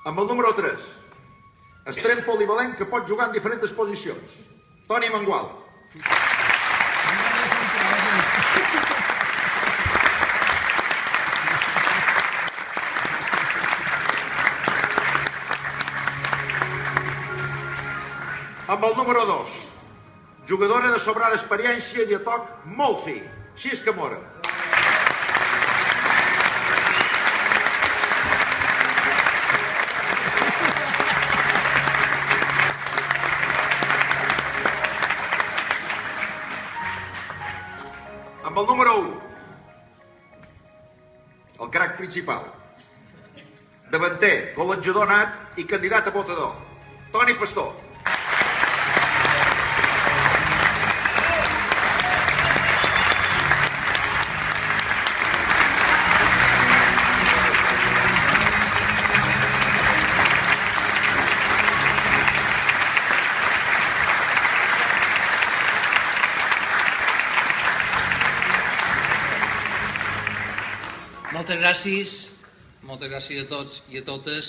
Amb el número 3, extrem polivalent que pot jugar en diferents posicions, Toni Mangual. Amb el número 2, jugadora de sobrada experiència i a toc molt fi, Xisca Mora. Amb el número 1, el crac principal, davanter, golejador nat i candidat a votador, Toni Pastor. Moltes gràcies a tots i a totes.